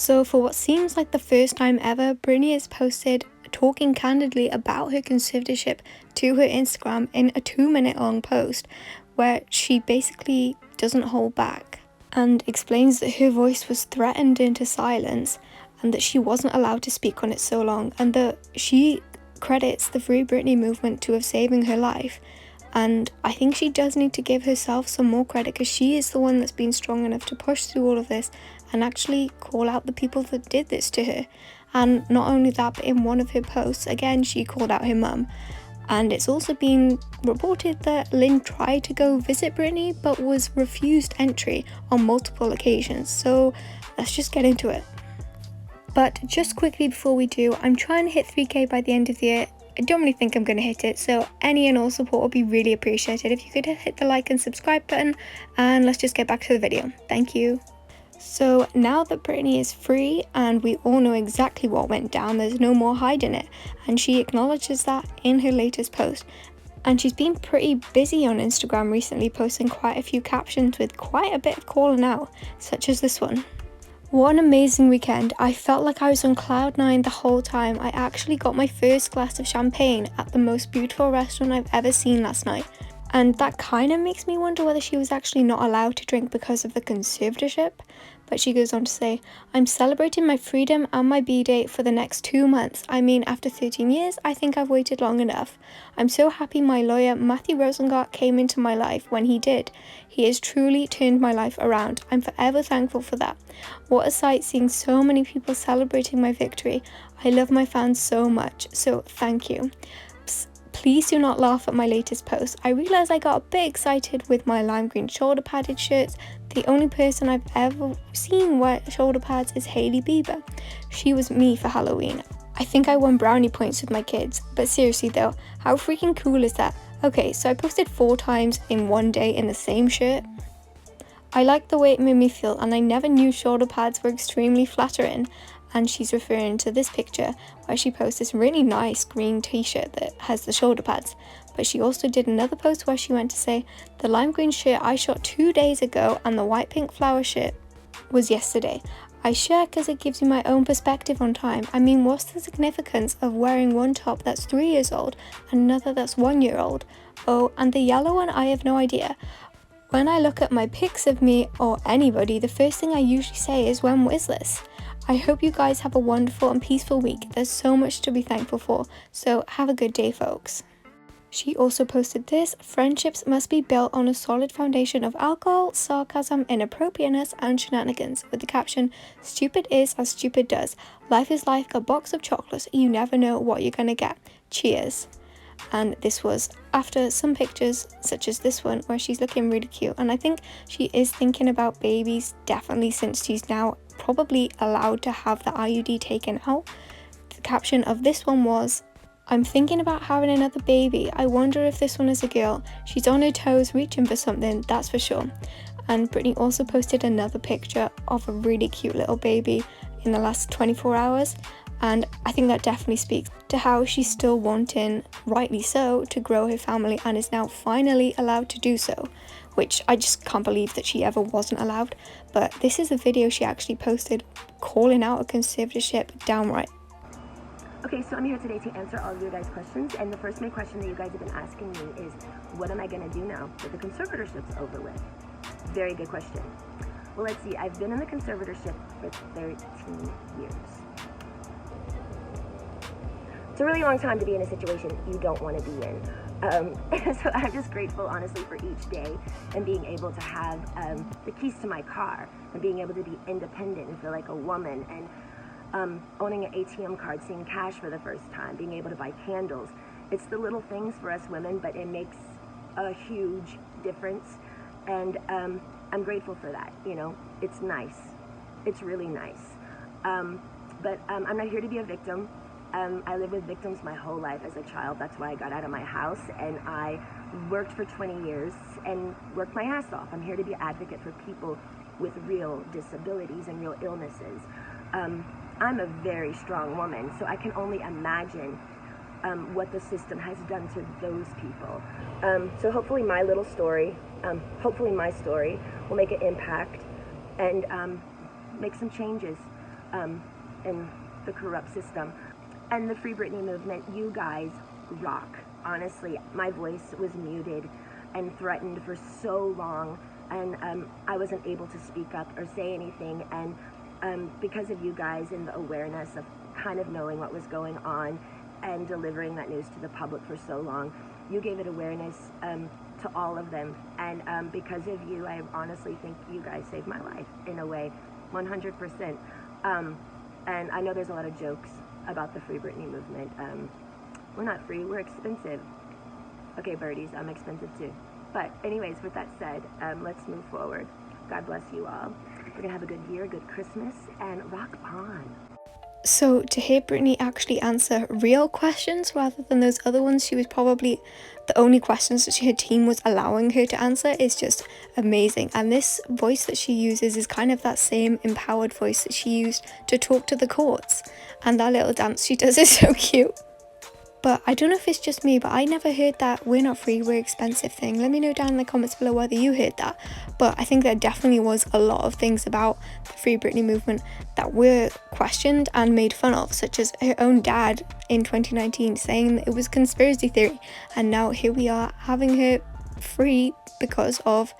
So for what seems like the first time ever, Britney has posted talking candidly about her conservatorship to her Instagram in a 2-minute long post where she basically doesn't hold back and explains that her voice was threatened into silence and that she wasn't allowed to speak on it so long, and that she credits the Freebritney movement to have saving her life. And I think she does need to give herself some more credit, because she is the one that's been strong enough to push through all of this and actually call out the people that did this to her. And not only that, but in one of her posts, again, she called out her mum. And it's also been reported that Lynne tried to go visit Britney but was refused entry on multiple occasions. So let's just get into it. But just quickly before we do, I'm trying to hit 3k by the end of the year. I don't really think I'm going to hit it, so any and all support would be really appreciated. If you could hit the like and subscribe button, and let's just get back to the video. Thank you. So now that Britney is free and we all know exactly what went down, there's no more hiding it, and she acknowledges that in her latest post. And she's been pretty busy on Instagram recently, posting quite a few captions with quite a bit of calling out, such as this one. What an amazing weekend. I felt like I was on cloud 9 the whole time. I actually got my first glass of champagne at the most beautiful restaurant I've ever seen last night. And that kind of makes me wonder whether she was actually not allowed to drink because of the conservatorship. But she goes on to say, I'm celebrating my freedom and my B-day for the next 2 months. I mean, after 13 years, I think I've waited long enough. I'm so happy my lawyer, Matthew Rosengart, came into my life when he did. He has truly turned my life around. I'm forever thankful for that. What a sight seeing so many people celebrating my victory. I love my fans so much, so thank you. Please do not laugh at my latest post. I realised I got a bit excited with my lime green shoulder padded shirts. The only person I've ever seen wear shoulder pads is Hailey Bieber. She was me for Halloween. I think I won brownie points with my kids. But seriously though, how freaking cool is that? Okay, so I posted 4 times in one day in the same shirt. I liked the way it made me feel, and I never knew shoulder pads were extremely flattering. And she's referring to this picture where she posts this really nice green t-shirt that has the shoulder pads. But she also did another post where she went to say, the lime green shirt I shot 2 days ago and the white pink flower shirt was yesterday. I share because it gives you my own perspective on time. I mean, what's the significance of wearing one top that's 3 years old and another that's 1 year old? Oh, and the yellow one, I have no idea. When I look at my pics of me or anybody, the first thing I usually say is, when was this? I hope you guys have a wonderful and peaceful week. There's so much to be thankful for, so have a good day, folks. She also posted this: friendships must be built on a solid foundation of alcohol, sarcasm, inappropriateness, and shenanigans, with the caption, stupid is as stupid does. Life is like a box of chocolates. You never know what you're gonna get. Cheers. And this was after some pictures such as this one where she's looking really cute, and I think she is thinking about babies, definitely, since she's now probably allowed to have the IUD taken out. The caption of this one was, I'm thinking about having another baby. I wonder if this one is a girl. She's on her toes reaching for something, that's for sure. And Britney also posted another picture of a really cute little baby in the last 24 hours. And I think that definitely speaks to how she's still wanting, rightly so, to grow her family and is now finally allowed to do so, which I just can't believe that she ever wasn't allowed. But this is a video she actually posted calling out a conservatorship downright. Okay, so I'm here today to answer all of your guys' questions, and the first main question that you guys have been asking me is, what am I going to do now that the conservatorship's over with? Very good question. Well, let's see, I've been in the conservatorship for 13 years. It's a really long time to be in a situation you don't want to be in. So I'm just grateful, honestly, for each day and being able to have the keys to my car and being able to be independent and feel like a woman, and owning an ATM card, seeing cash for the first time, being able to buy candles. It's the little things for us women, but it makes a huge difference, and I'm grateful for that. You know, it's nice. It's really nice. But I'm not here to be a victim. I lived with victims my whole life as a child. That's why I got out of my house, and I worked for 20 years and worked my ass off. I'm here to be an advocate for people with real disabilities and real illnesses. I'm a very strong woman, so I can only imagine what the system has done to those people. So hopefully my little story, hopefully my story will make an impact and make some changes in the corrupt system. And the Free Britney movement, you guys rock. Honestly, my voice was muted and threatened for so long, and I wasn't able to speak up or say anything. And because of you guys and the awareness of kind of knowing what was going on and delivering that news to the public for so long, you gave it awareness to all of them. And because of you, I honestly think you guys saved my life in a way, 100%. And I know there's a lot of jokes about the Free Britney movement. We're not free, we're expensive. Okay, birdies, I'm expensive too. But anyways, with that said, let's move forward. God bless you all. We're gonna have a good year, good Christmas, and rock on. So to hear Britney actually answer real questions rather than those other ones she was probably the only questions that her team was allowing her to answer is just amazing. And this voice that she uses is kind of that same empowered voice that she used to talk to the courts. And that little dance she does is so cute. But I don't know if it's just me, but I never heard that "we're not free, we're expensive" thing. Let me know down in the comments below whether you heard that. But I think there definitely was a lot of things about the Free Britney movement that were questioned and made fun of, such as her own dad in 2019 saying that it was conspiracy theory. And now here we are having her free because of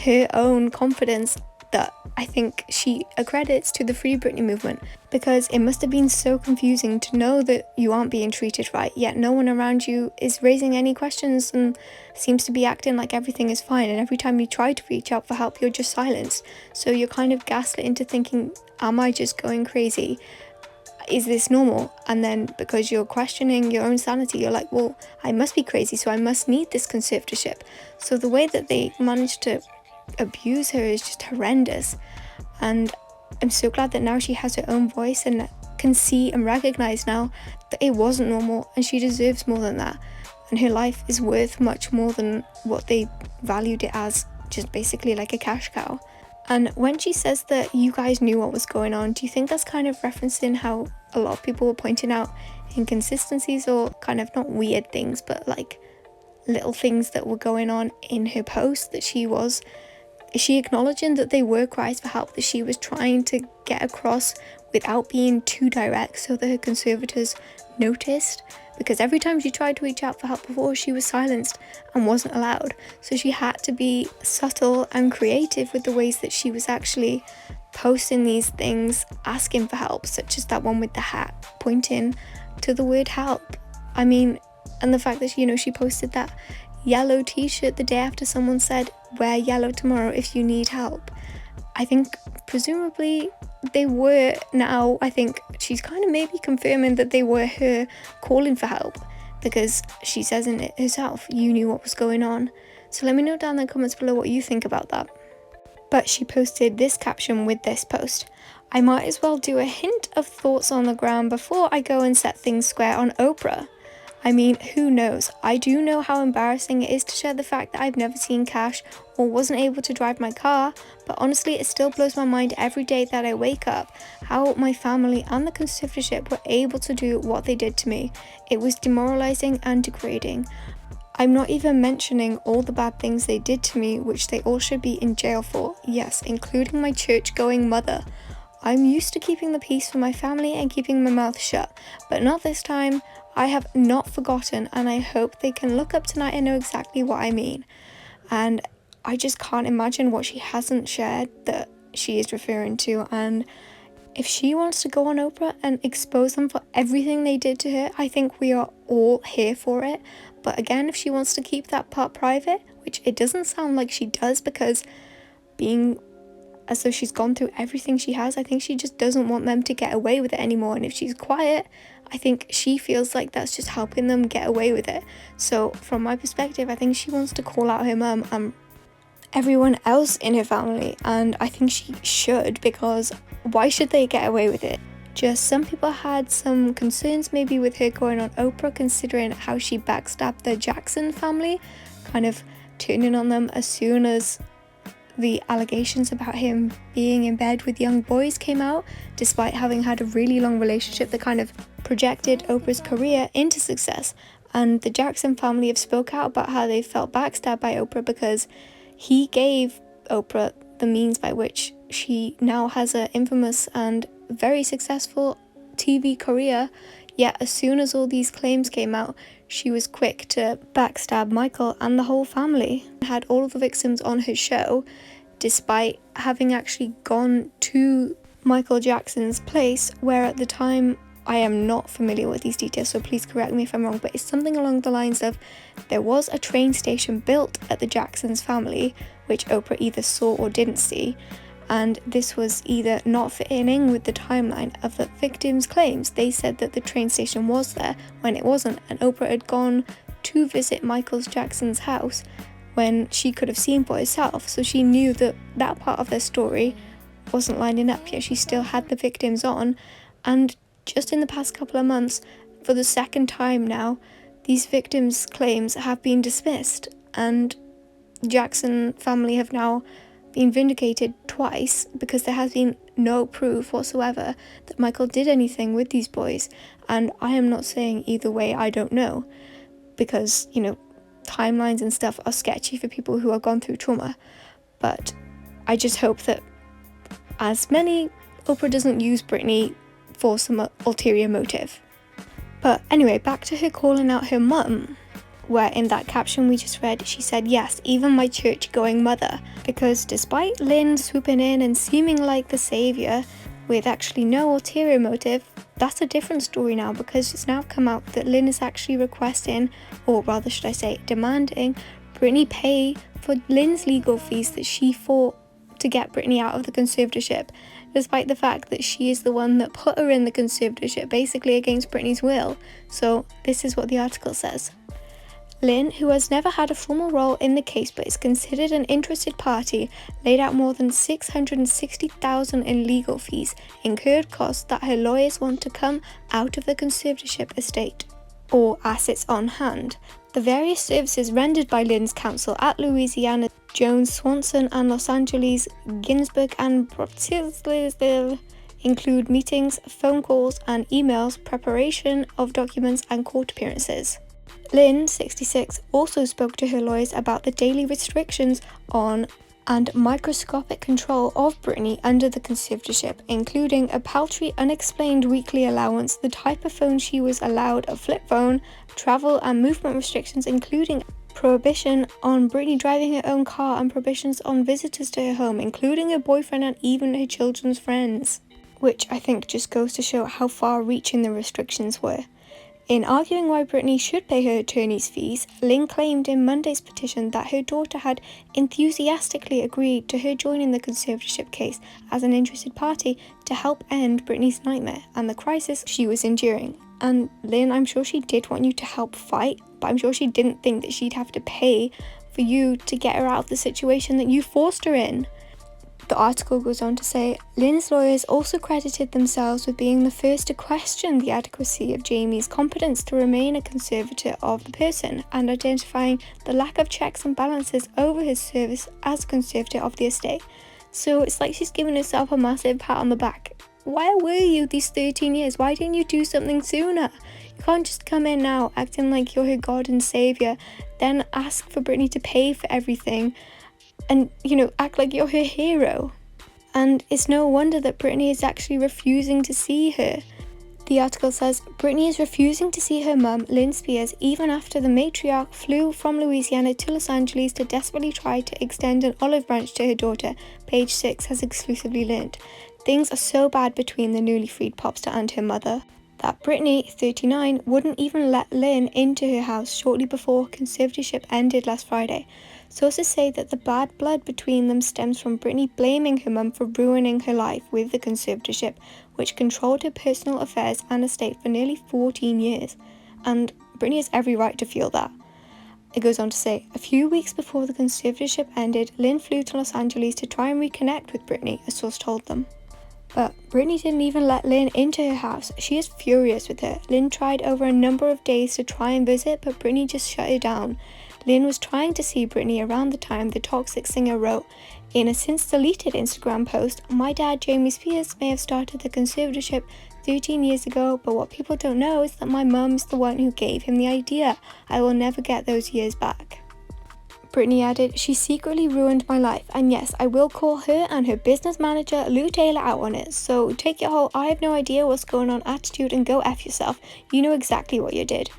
her own confidence that I think she accredits to the Free Britney movement, because it must have been so confusing to know that you aren't being treated right, yet no one around you is raising any questions and seems to be acting like everything is fine, and every time you try to reach out for help you're just silenced. So you're kind of gaslit into thinking, am I just going crazy? Is this normal? And then because you're questioning your own sanity, you're like, well, I must be crazy, so I must need this conservatorship. So the way that they managed to abuse her is just horrendous, and I'm so glad that now she has her own voice and can see and recognize now that it wasn't normal and she deserves more than that, and her life is worth much more than what they valued it as, just basically like a cash cow. And when she says that you guys knew what was going on, do you think that's kind of referencing how a lot of people were pointing out inconsistencies, or kind of not weird things but like little things that were going on in her post that is she acknowledging that they were cries for help that she was trying to get across without being too direct so that her conservators noticed? Because every time she tried to reach out for help before, she was silenced and wasn't allowed. So she had to be subtle and creative with the ways that she was actually posting these things, asking for help, such as that one with the hat pointing to the word help. I mean, and the fact that, she posted that yellow t-shirt the day after someone said, wear yellow tomorrow if you need help. I think presumably they were, now I think she's kind of maybe confirming that they were her calling for help, because she says in it herself, you knew what was going on. So let me know down in the comments below what you think about that. But she posted this caption with this post: I might as well do a hint of thoughts on the ground before I go and set things square on Oprah. I mean, who knows? I do know how embarrassing it is to share the fact that I've never seen cash or wasn't able to drive my car, but honestly it still blows my mind every day that I wake up how my family and the conservatorship were able to do what they did to me. It was demoralizing and degrading. I'm not even mentioning all the bad things they did to me, which they all should be in jail for, yes, including my church-going mother. I'm used to keeping the peace for my family and keeping my mouth shut, but not this time. I have not forgotten, and I hope they can look up tonight and know exactly what I mean. And I just can't imagine what she hasn't shared that she is referring to. And if she wants to go on Oprah and expose them for everything they did to her, I think we are all here for it. But again, if she wants to keep that part private, which it doesn't sound like she does, because being as though she's gone through everything she has, I think she just doesn't want them to get away with it anymore. And if she's quiet, I think she feels like that's just helping them get away with it. So from my perspective, I think she wants to call out her mum and everyone else in her family, and I think she should, because why should they get away with it? Just some people had some concerns maybe with her going on Oprah, considering how she backstabbed the Jackson family, kind of turning on them as soon as the allegations about him being in bed with young boys came out, despite having had a really long relationship that kind of projected Oprah's career into success. And the Jackson family have spoke out about how they felt backstabbed by Oprah because he gave Oprah the means by which she now has an infamous and very successful TV career, yet as soon as all these claims came out, she was quick to backstab Michael and the whole family. Had all of the victims on her show, despite having actually gone to Michael Jackson's place, where at the time, I am not familiar with these details, so please correct me if I'm wrong, but it's something along the lines of there was a train station built at the Jackson's family, which Oprah either saw or didn't see, and this was either not fitting in with the timeline of the victims' claims. They said that the train station was there when it wasn't, and Oprah had gone to visit Michael Jackson's house when she could have seen for herself, so she knew that that part of their story wasn't lining up, yet she still had the victims on. And just in the past couple of months, for the second time now, these victims' claims have been dismissed, and the Jackson family have now been vindicated twice because there has been no proof whatsoever that Michael did anything with these boys. And I am not saying either way, I don't know, because, you know, timelines and stuff are sketchy for people who have gone through trauma. But I just hope that, as many, Oprah doesn't use Britney for some ulterior motive. But anyway, back to her calling out her mum, where in that caption we just read, she said, "Yes, even my church-going mother," because despite Lynne swooping in and seeming like the saviour with actually no ulterior motive, that's a different story now, because it's now come out that Lynne is actually requesting, or rather should I say demanding, Britney pay for Lynne's legal fees that she fought to get Britney out of the conservatorship, despite the fact that she is the one that put her in the conservatorship, basically against Britney's will. So this is what the article says. Lynne, who has never had a formal role in the case but is considered an interested party, laid out more than $660,000 in legal fees, incurred costs that her lawyers want to come out of the conservatorship estate, or assets on hand. The various services rendered by Lynne's counsel at Louisiana, Jones, Swanson, and Los Angeles, Ginsburg, and Bratislava include meetings, phone calls, and emails, preparation of documents, and court appearances. Lynne, 66, also spoke to her lawyers about the daily restrictions on and microscopic control of Britney under the conservatorship, including a paltry, unexplained weekly allowance, the type of phone she was allowed, a flip phone, travel and movement restrictions, including prohibition on Britney driving her own car and prohibitions on visitors to her home, including her boyfriend and even her children's friends, which I think just goes to show how far-reaching the restrictions were. In arguing why Britney should pay her attorney's fees, Lynne claimed in Monday's petition that her daughter had enthusiastically agreed to her joining the conservatorship case as an interested party to help end Britney's nightmare and the crisis she was enduring. And Lynne, I'm sure she did want you to help fight, but I'm sure she didn't think that she'd have to pay for you to get her out of the situation that you forced her in. The article goes on to say, Lynne's lawyers also credited themselves with being the first to question the adequacy of Jamie's competence to remain a conservator of the person, and identifying the lack of checks and balances over his service as conservator of the estate. So it's like she's giving herself a massive pat on the back. Where were you these 13 years? Why didn't you do something sooner? You can't just come in now acting like you're her God and saviour, then ask for Britney to pay for everything, and, act like you're her hero. And it's no wonder that Britney is actually refusing to see her. The article says, Britney is refusing to see her mum, Lynne Spears, even after the matriarch flew from Louisiana to Los Angeles to desperately try to extend an olive branch to her daughter, Page 6 has exclusively learned. Things are so bad between the newly freed popstar and her mother that Britney, 39, wouldn't even let Lynne into her house shortly before conservatorship ended last Friday. Sources say that the bad blood between them stems from Britney blaming her mum for ruining her life with the conservatorship, which controlled her personal affairs and estate for nearly 14 years. And Britney has every right to feel that. It goes on to say, a few weeks before the conservatorship ended, Lynne flew to Los Angeles to try and reconnect with Britney, a source told them. But Britney didn't even let Lynne into her house. She is furious with her. Lynne tried over a number of days to try and visit, but Britney just shut her down. Lynne was trying to see Britney around the time the toxic singer wrote in a since-deleted Instagram post, my dad, Jamie Spears, may have started the conservatorship 13 years ago, but what people don't know is that my mum's the one who gave him the idea. I will never get those years back. Britney added, "She secretly ruined my life, and yes, I will call her and her business manager, Lou Taylor, out on it. So take your whole I have no idea what's going on attitude and go F yourself. You know exactly what you did."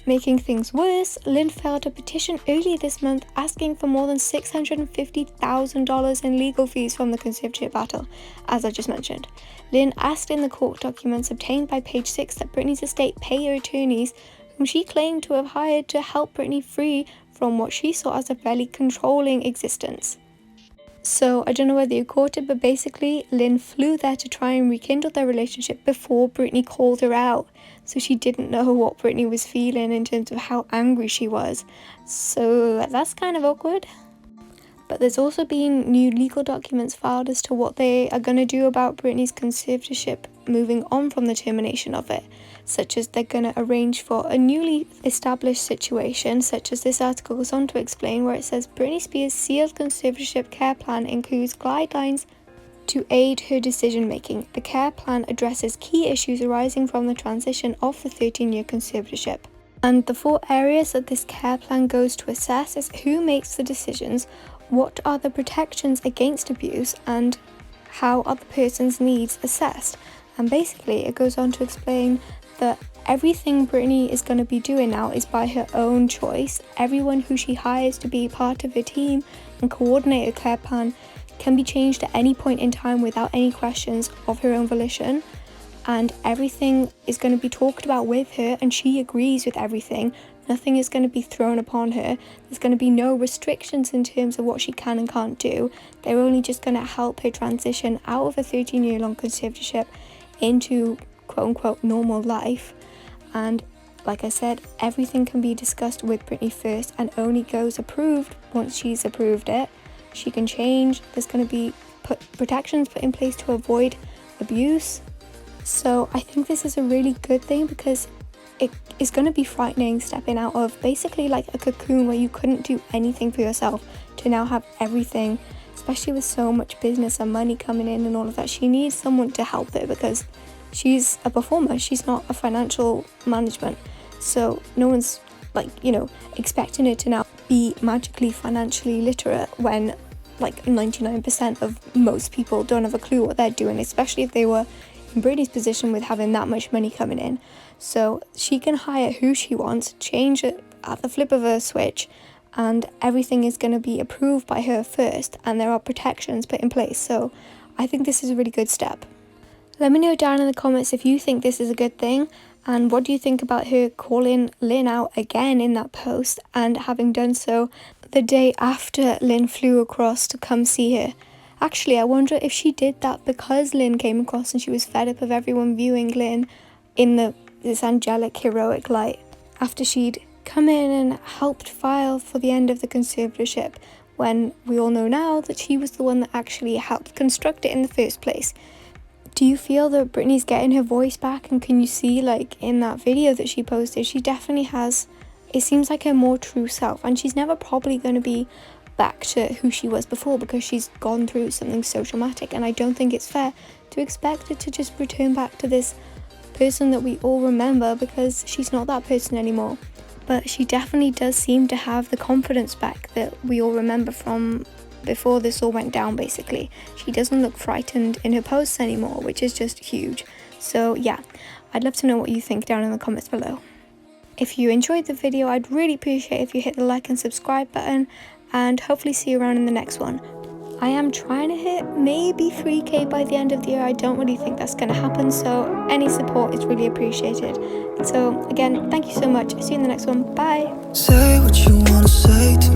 Making things worse, Lynne filed a petition earlier this month asking for more than $650,000 in legal fees from the conservatorship battle, as I just mentioned. Lynne asked in the court documents obtained by Page 6 that Britney's estate pay her attorneys, whom she claimed to have hired to help Britney free from what she saw as a fairly controlling existence. So I don't know whether you caught it, but basically Lynne flew there to try and rekindle their relationship before Britney called her out. So she didn't know what Britney was feeling in terms of how angry she was. So that's kind of awkward. But there's also been new legal documents filed as to what they are going to do about Britney's conservatorship moving on from the termination of it, such as they're going to arrange for a newly established situation, such as this article goes on to explain, where it says Britney Spears' sealed conservatorship care plan includes guidelines to aid her decision making. The care plan addresses key issues arising from the transition of the 13-year conservatorship. And the 4 areas that this care plan goes to assess is who makes the decisions, what are the protections against abuse, and how are the person's needs assessed. And basically it goes on to explain that everything Britney is going to be doing now is by her own choice. Everyone who she hires to be part of her team and coordinate her care plan can be changed at any point in time without any questions of her own volition. And everything is going to be talked about with her, and she agrees with everything. Nothing is going to be thrown upon her. There's going to be no restrictions in terms of what she can and can't do. They're only just going to help her transition out of a 13-year-long conservatorship into quote-unquote normal life. And like I said, everything can be discussed with Britney first and only goes approved once she's approved it. She can change. There's going to be protections put in place to avoid abuse. So I think this is a really good thing, because it is going to be frightening stepping out of basically like a cocoon where you couldn't do anything for yourself to now have everything, especially with so much business and money coming in and all of that. She needs someone to help her because she's a performer. She's not a financial management. So no one's expecting her to now be magically financially literate when 99% of most people don't have a clue what they're doing, especially if they were in Britney's position with having that much money coming in. So she can hire who she wants, change it at the flip of a switch, and everything is going to be approved by her first, and there are protections put in place. So I think this is a really good step. Let me know down in the comments if you think this is a good thing, and what do you think about her calling Lynne out again in that post, and having done so the day after Lynne flew across to come see her. Actually, I wonder if she did that because Lynne came across and she was fed up of everyone viewing Lynne in this angelic, heroic light, after she'd come in and helped file for the end of the conservatorship, when we all know now that she was the one that actually helped construct it in the first place. Do you feel that Britney's getting her voice back? And can you see, in that video that she posted, she definitely has, it seems like her more true self, and she's never probably going to be back to who she was before because she's gone through something so traumatic, and I don't think it's fair to expect her to just return back to this person that we all remember, because she's not that person anymore. But she definitely does seem to have the confidence back that we all remember from before this all went down. Basically, she doesn't look frightened in her posts anymore, which is just huge. So yeah, I'd love to know what you think down in the comments below. If you enjoyed the video, I'd really appreciate if you hit the like and subscribe button, and hopefully see you around in the next one. I am trying to hit maybe 3k by the end of the year. I don't really think that's going to happen, so any support is really appreciated. So again, thank you so much. See you in the next one. Bye. Say what you want to say to